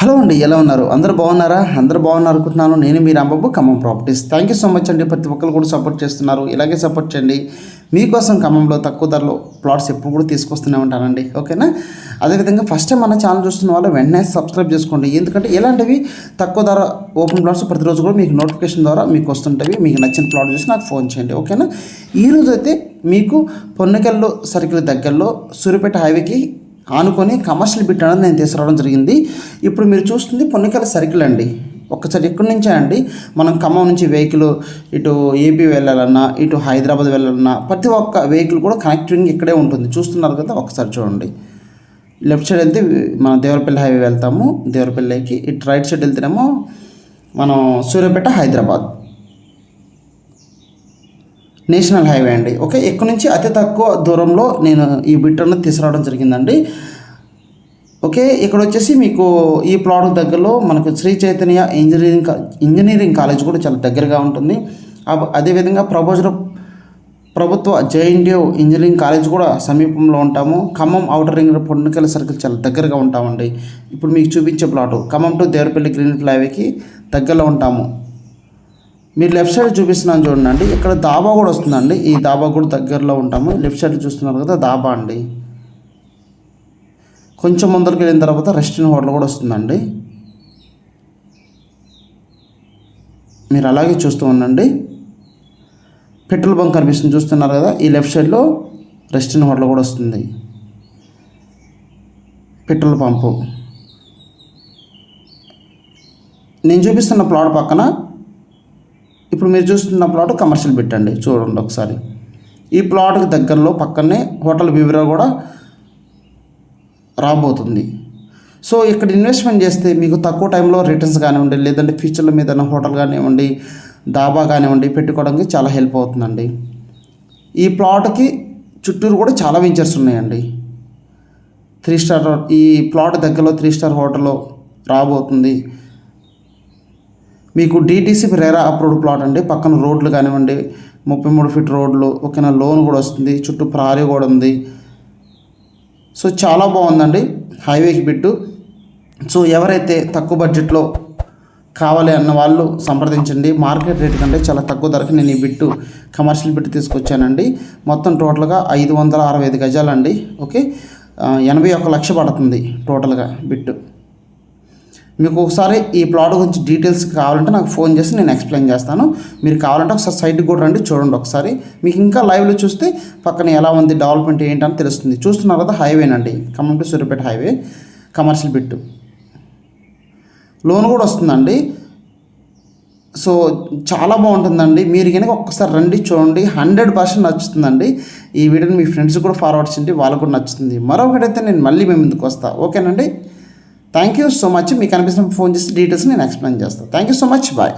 Hello అండి, ఎలా ఉన్నారు? అందరూ బాగున్నారా? అందరూ బాగున్నారు అనుకుంటున్నాను. నేను మీ Rambabu, Khammam properties. Thank you so much అండి. ప్రతి ఒక్కరు కూడా సపోర్ట్ చేస్తున్నారు. ఇలాగే సపోర్ట్ చేయండి. మీకోసం ఖమ్మంలో తక్కువ ధరలో ప్లాట్స్ ఎప్పుడు కూడా తీసుకొస్తూనే ఉంటానండి. ఓకేనా? అదేవిధంగా ఫస్ట్ టైం మన ఛానల్ చూస్తున్న వాళ్ళు వెంటనే సబ్స్క్రైబ్ చేసుకోండి. ఎందుకంటే ఇలాంటివి తక్కువ ధర ఓపెన్ ప్లాట్స్ ప్రతిరోజు కూడా మీకు నోటిఫికేషన్ ద్వారా మీకు వస్తుంటాయి. మీకు నచ్చిన ప్లాట్ చూసి నాకు ఫోన్ చేయండి. ఓకేనా? ఈరోజు అయితే మీకు పొన్నకల్లో సర్కిల్ దగ్గరలో సూర్యాపేట హైవేకి ఆనుకొని కమర్షియల్ బిట్ అనేది నేను తీసుకురావడం జరిగింది. ఇప్పుడు మీరు చూస్తుంది పొన్నికల సర్కిల్ అండి. ఒక్కసారి ఎక్కడి నుంచే అండి మనం ఖమ్మం నుంచి వెహికల్ ఇటు ఏపీ వెళ్ళాలన్నా, ఇటు హైదరాబాద్ వెళ్ళాలన్నా ప్రతి ఒక్క వెహికల్ కూడా కనెక్టింగ్ ఇక్కడే ఉంటుంది. చూస్తున్నారు కదా, ఒకసారి చూడండి. లెఫ్ట్ సైడ్ వెళ్తే మనం దేవరపల్లి హైవే వెళ్తాము. దేవరపల్లికి ఇటు రైట్ సైడ్ వెళ్తేనేమో మనం సూర్యాపేట హైదరాబాద్ నేషనల్ హైవే అండి. ఓకే, ఇక్కడ నుంచి అతి తక్కువ దూరంలో నేను ఈ బిట్ అన్నది తీసుకురావడం జరిగిందండి. ఓకే, ఇక్కడ వచ్చేసి మీకు ఈ ప్లాట్ దగ్గరలో మనకు శ్రీ చైతన్య ఇంజనీరింగ్ కాలేజ్ కూడా చాలా దగ్గరగా ఉంటుంది. అదేవిధంగా ప్రభుత్వ జేఎన్టీయూ ఇంజనీరింగ్ కాలేజ్ కూడా సమీపంలో ఉంటాము. ఖమ్మం ఔటర్ రింగ్ పొన్నికల సర్కిల్ చాలా దగ్గరగా ఉంటామండి. ఇప్పుడు మీకు చూపించే plot Khammam to Devarapalli greenfield హైవేకి దగ్గరలో ఉంటాము. మీరు లెఫ్ట్ సైడ్ చూపిస్తున్నాను చూడండి. ఇక్కడ దాబా కూడా వస్తుందండి. ఈ దాబా కూడా దగ్గరలో ఉంటాము. లెఫ్ట్ సైడ్ చూస్తున్నారు కదా, దాబా అండి. కొంచెం ముందరికి వెళ్ళిన తర్వాత రెస్టారెంట్ హోటల్ కూడా వస్తుందండి. మీరు అలాగే చూస్తూ ఉండండి. పెట్రోల్ బంక్ కనిపిస్తుంది, చూస్తున్నారు కదా. ఈ లెఫ్ట్ సైడ్లో రెస్టారెంట్ హోటల్ కూడా వస్తుంది, పెట్రోల్ పంపు. నేను చూపిస్తున్న ప్లాట్ పక్కన ఇప్పుడు మీరు చూస్తున్న ప్లాట్ కమర్షియల్ బిట్ అండి. చూడండి ఒకసారి. ఈ ప్లాట్కి దగ్గరలో పక్కనే హోటల్ వివరా కూడా రాబోతుంది. సో ఇక్కడ ఇన్వెస్ట్మెంట్ చేస్తే మీకు తక్కువ టైంలో రిటర్న్స్ కానివ్వండి, లేదంటే ఫ్యూచర్లో మీద హోటల్ కానివ్వండి, డాబా కానివ్వండి పెట్టుకోవడానికి చాలా హెల్ప్ అవుతుందండి. ఈ ప్లాట్కి చుట్టూరు కూడా చాలా వెంచర్స్ ఉన్నాయండి. 3 స్టార్ ఈ ప్లాట్ దగ్గరలో 3 స్టార్ హోటల్ రాబోతుంది. మీకు డిటీసీ రేరా అప్రూవ్డ్ ప్లాట్ అండి. పక్కన రోడ్లు కానివ్వండి, 33 ఫీట్ రోడ్లు. ఓకేనా? లోన్ కూడా వస్తుంది, చుట్టూ ప్రారీ కూడా ఉంది. సో చాలా బాగుందండి హైవేకి బిట్టు. సో ఎవరైతే తక్కువ బడ్జెట్లో కావాలి అన్న వాళ్ళు సంప్రదించండి. మార్కెట్ రేట్ కంటే చాలా తక్కువ ధరకి నేను ఈ బిట్టు కమర్షియల్ బిట్టు తీసుకొచ్చానండి. మొత్తం టోటల్గా 565 గజాలండి. ఓకే, 81 లక్ష పడుతుంది టోటల్గా బిట్టు. మీకు ఒకసారి ఈ ప్లాట్ గురించి డీటెయిల్స్ కావాలంటే నాకు ఫోన్ చేసి నేను ఎక్స్ప్లెయిన్ చేస్తాను. మీరు కావాలంటే ఒకసారి సైట్కి కూడా రండి, చూడండి ఒకసారి. మీకు ఇంకా లైవ్లో చూస్తే పక్కన ఎలా ఉంది, డెవలప్మెంట్ ఏంటని తెలుస్తుంది. చూస్తున్నారు కదా, హైవేనండి. Khammam to Suryapet highway commercial bit. Loan కూడా వస్తుందండి. సో చాలా బాగుంటుందండి. మీరు కనుక ఒక్కసారి రండి, చూడండి. 100% నచ్చుతుందండి. ఈ వీడియోని మీ ఫ్రెండ్స్ కూడా ఫార్వర్డ్ చేయండి, వాళ్ళకు కూడా నచ్చుతుంది. మరొకటైతే నేను మళ్ళీ మీ ముందుకు వస్తాను. ఓకేనండి? Thank you so much. మీకు అనిపిస్తున్న ఫోన్ చేసి డీటెయిల్స్ నేను ఎక్స్ప్లెయిన్ చేస్తాను. Thank you so much. Bye.